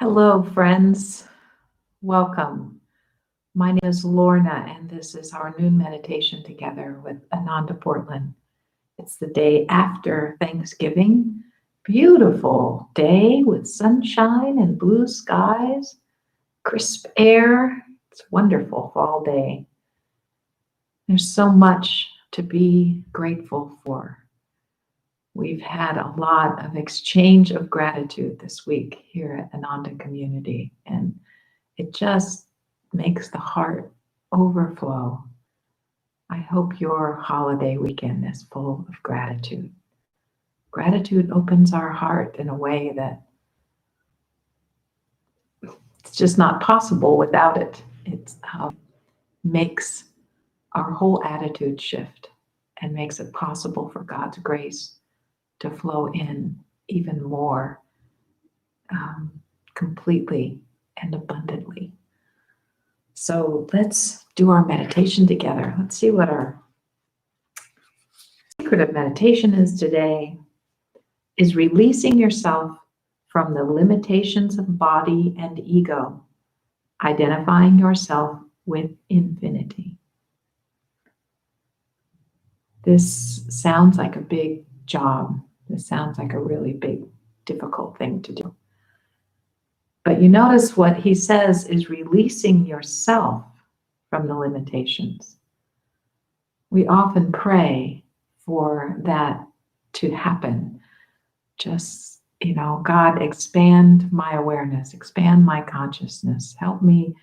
Hello, friends. Welcome. My name is Lorna, and this is our noon meditation together with Ananda Portland. It's the day after Thanksgiving. Beautiful day with sunshine and blue skies, crisp air. It's a wonderful fall day. There's so much to be grateful for. We've had a lot of exchange of gratitude this week here at Ananda Community, and it just makes the heart overflow. I hope your holiday weekend is full of gratitude. Gratitude opens our heart in a way that it's just not possible without it. It makes our whole attitude shift and makes it possible for God's grace to flow in even more completely and abundantly. So let's do our meditation together. Let's see what our secret of meditation is today. Is releasing yourself from the limitations of body and ego, identifying yourself with infinity. This sounds like a big job. This sounds like a really big, difficult thing to do. But you notice what he says is releasing yourself from the limitations. We often pray for that to happen. Just, God, expand my awareness, expand my consciousness. Help me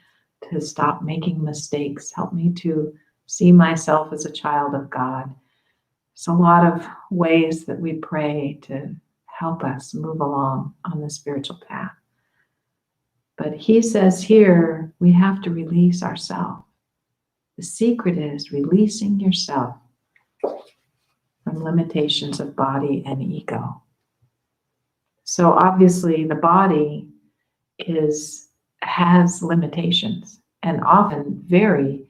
to stop making mistakes. Help me to see myself as a child of God. There's a lot of ways that we pray to help us move along on the spiritual path. But he says here, we have to release ourselves. The secret is releasing yourself from limitations of body and ego. So obviously the body has limitations, and often very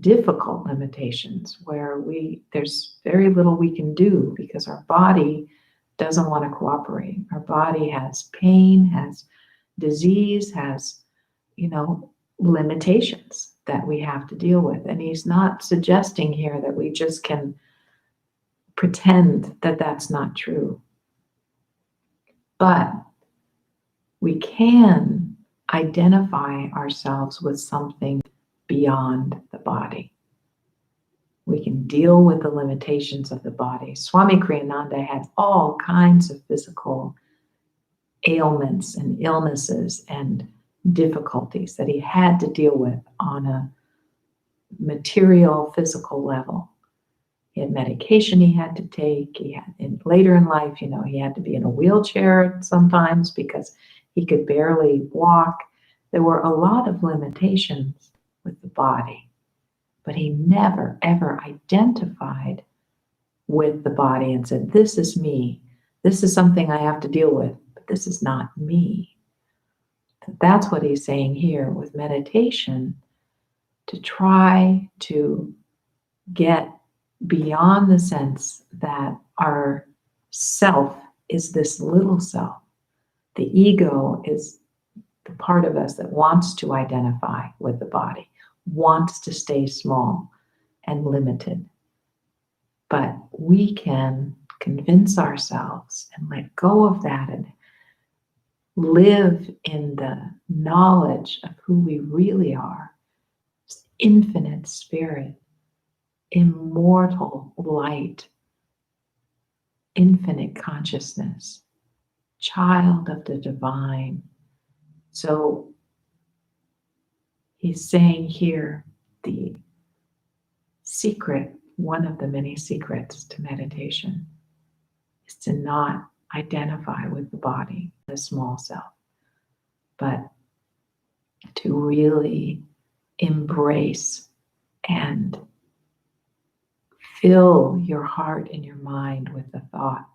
difficult limitations where there's very little we can do because our body doesn't want to cooperate. Our body has pain, has disease, has, limitations that we have to deal with. And he's not suggesting here that we just can pretend that that's not true. But we can identify ourselves with something beyond the body. We can deal with the limitations of the body. Swami Kriyananda had all kinds of physical ailments and illnesses and difficulties that he had to deal with on a material, physical level. He had medication he had to take. Later in life, he had to be in a wheelchair sometimes because he could barely walk. There were a lot of limitations with the body, but he never, ever identified with the body and said, this is me. This is something I have to deal with, but this is not me. That's what he's saying here with meditation, to try to get beyond the sense that our self is this little self. The ego is the part of us that wants to identify with the body, wants to stay small and limited. But we can convince ourselves and let go of that and live in the knowledge of who we really are. Infinite spirit, immortal light, infinite consciousness, child of the divine. So he's saying here the secret, one of the many secrets to meditation, is to not identify with the body, the small self, but to really embrace and fill your heart and your mind with the thought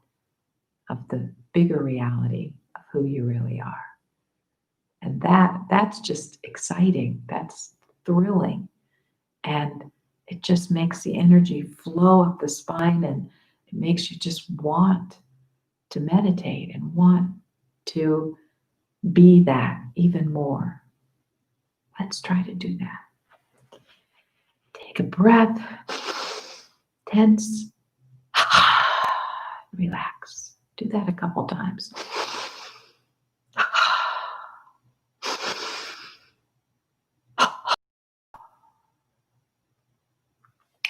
of the bigger reality of who you really are. And that's just exciting. That's thrilling. And it just makes the energy flow up the spine, and it makes you just want to meditate and want to be that even more. Let's try to do that. Take a breath, tense, relax. Do that a couple times.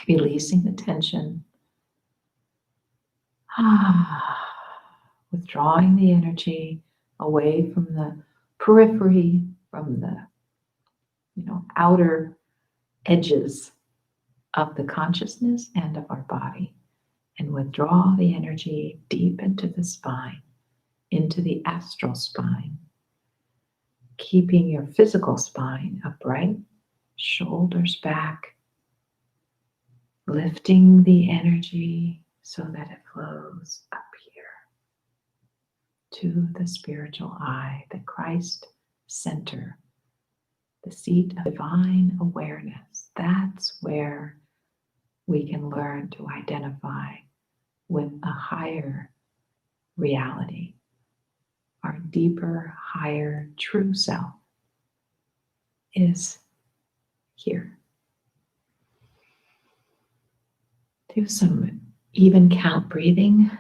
Releasing the tension. Withdrawing the energy away from the periphery, from the outer edges of the consciousness and of our body, and withdraw the energy deep into the spine, into the astral spine, keeping your physical spine upright, shoulders back, lifting the energy so that it flows up here to the spiritual eye, the Christ center, the seat of divine awareness. That's where we can learn to identify with a higher reality, our deeper, higher, true self is here. Do some even count breathing.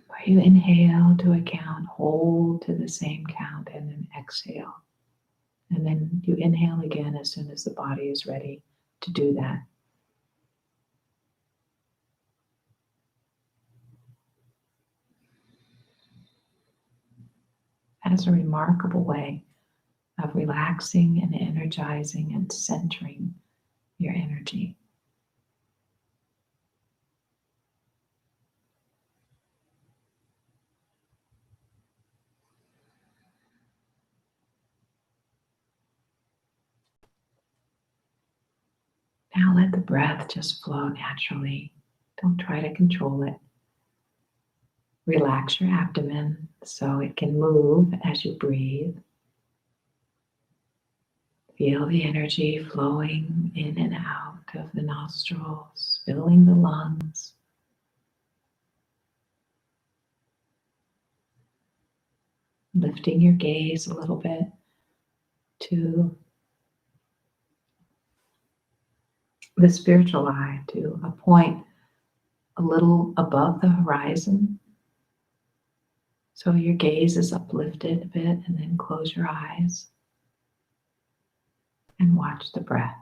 Where you inhale to a count, hold to the same count, and then exhale. And then you inhale again as soon as the body is ready to do that. That is a remarkable way of relaxing and energizing and centering your energy. Now let the breath just flow naturally. Don't try to control it. Relax your abdomen so it can move as you breathe. Feel the energy flowing in and out of the nostrils, filling the lungs. Lifting your gaze a little bit to the spiritual eye, to a point a little above the horizon. So your gaze is uplifted a bit, and then close your eyes and watch the breath.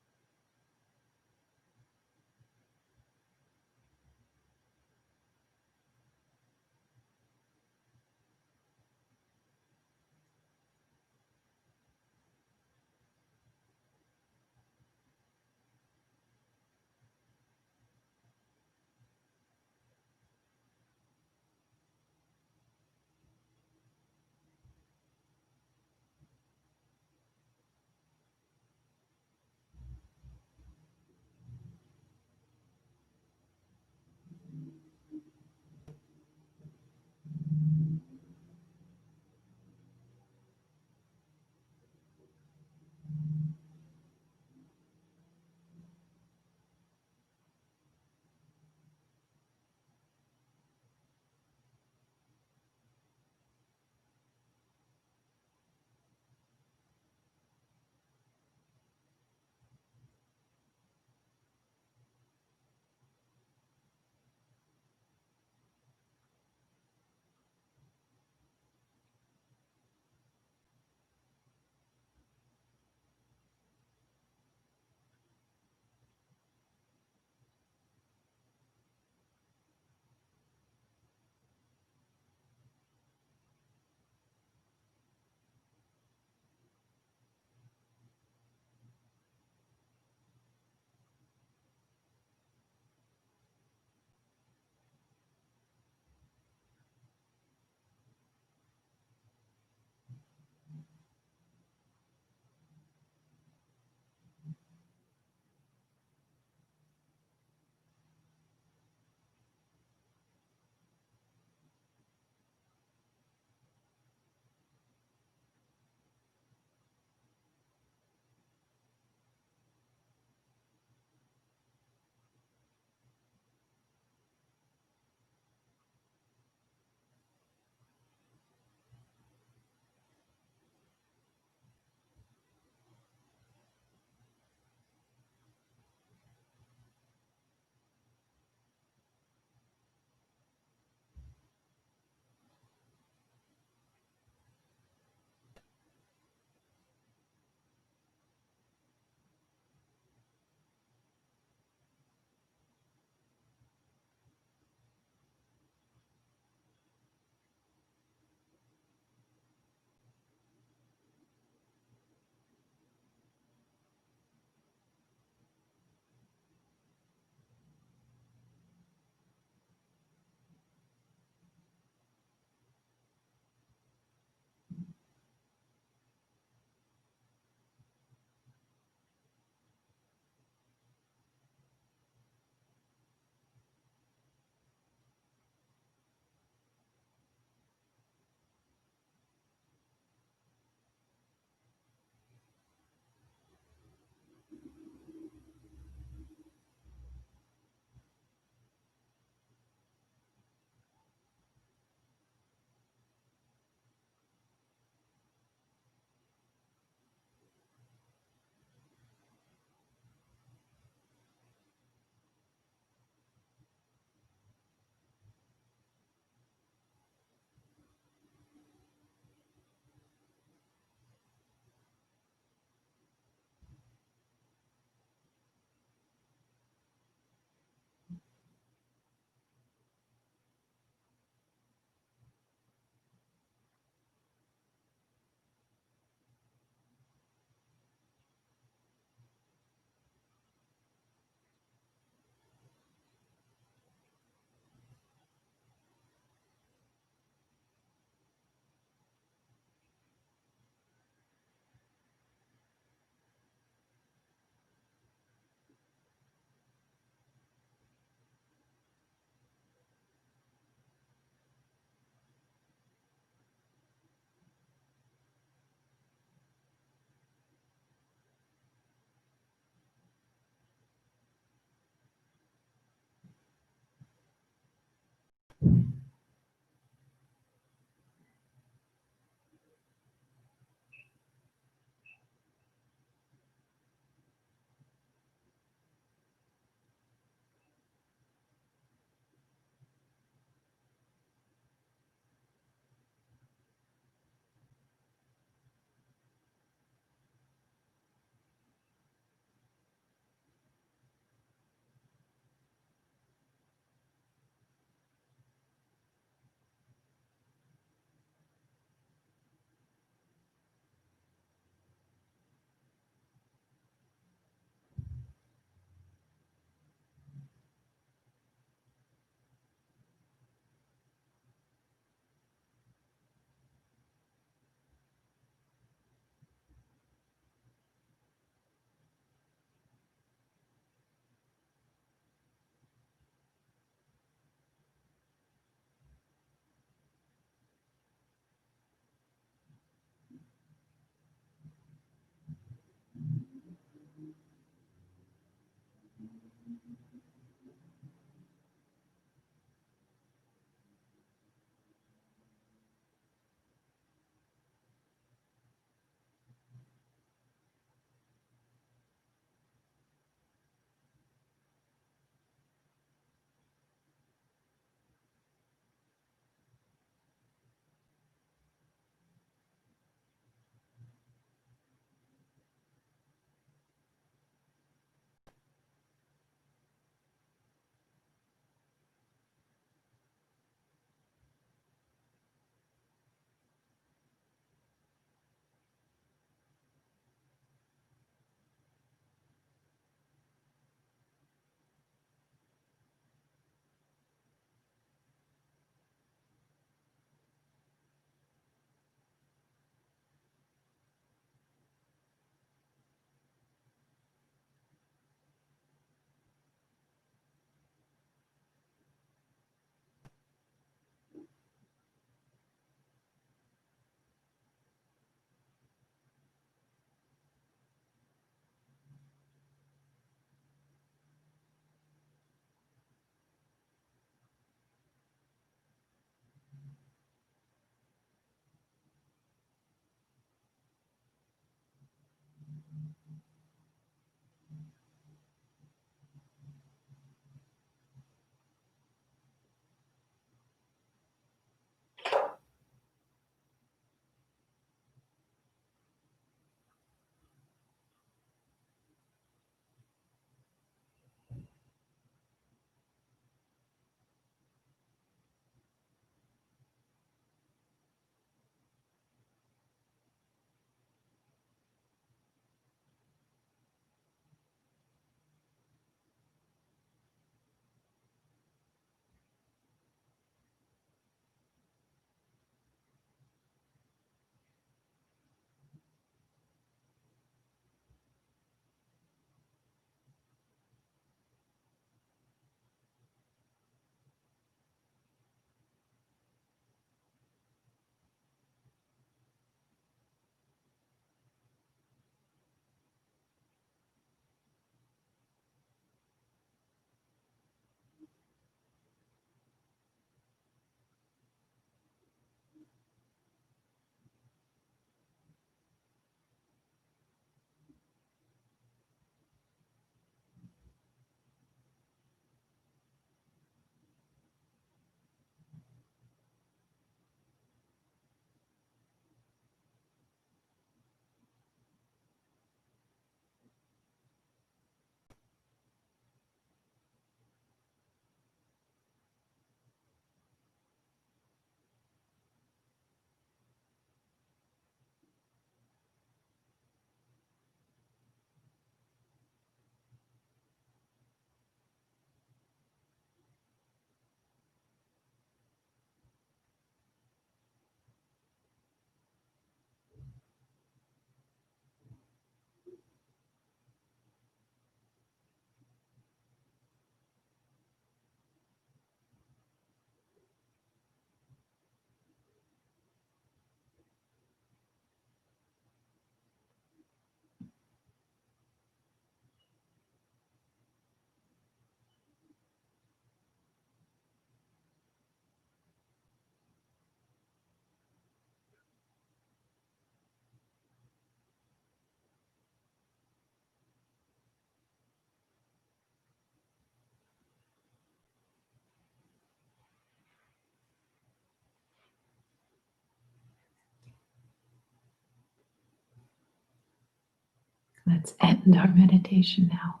Let's end our meditation now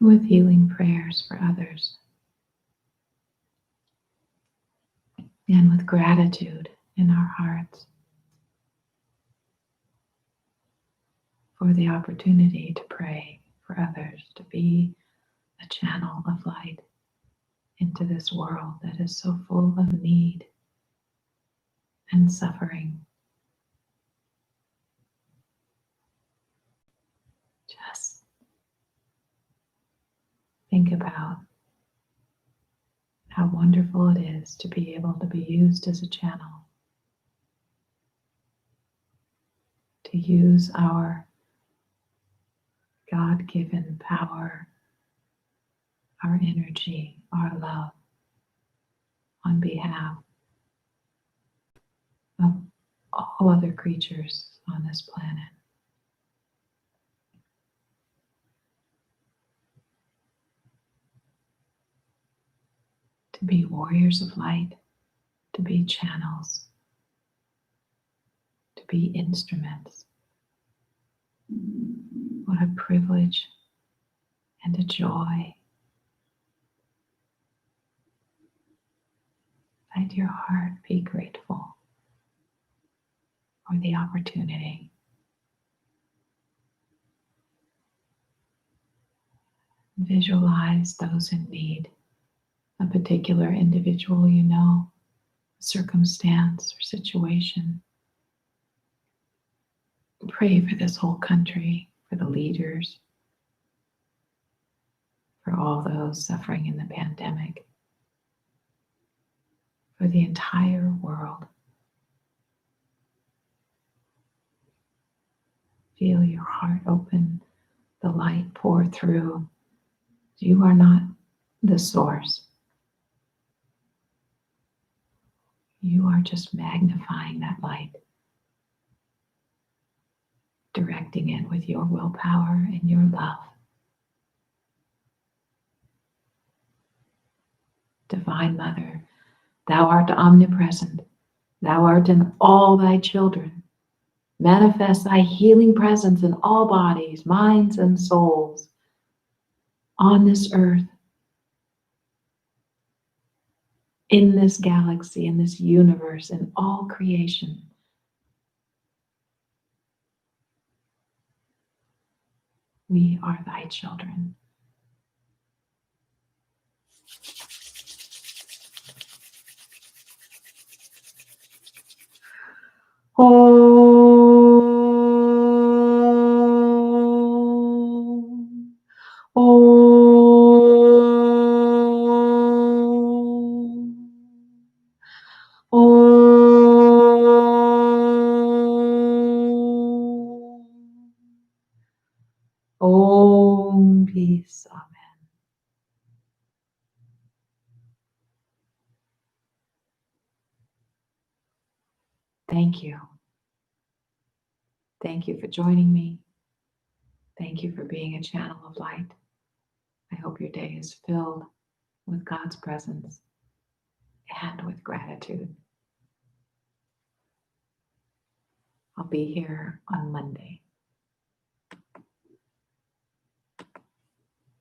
with healing prayers for others and with gratitude in our hearts for the opportunity to pray for others, to be a channel of light into this world that is so full of need and suffering. Just think about how wonderful it is to be able to be used as a channel, to use our God-given power, our energy, our love on behalf of all other creatures on this planet. To be warriors of light, to be channels, to be instruments. What a privilege and a joy. Let your heart be grateful for the opportunity. Visualize those in need, a particular individual you know, a circumstance or situation. Pray for this whole country, for the leaders, for all those suffering in the pandemic, for the entire world. Feel your heart open, the light pour through. You are not the source. You are just magnifying that light. connecting it with your willpower and your love. Divine Mother, thou art omnipresent. Thou art in all thy children. Manifest thy healing presence in all bodies, minds, and souls on this earth, in this galaxy, in this universe, in all creation. We are thy children. Om. Om. Om. Om. Peace. Amen. Thank you. Thank you for joining me. Thank you for being a channel of light. I hope your day is filled with God's presence and with gratitude. I'll be here on Monday.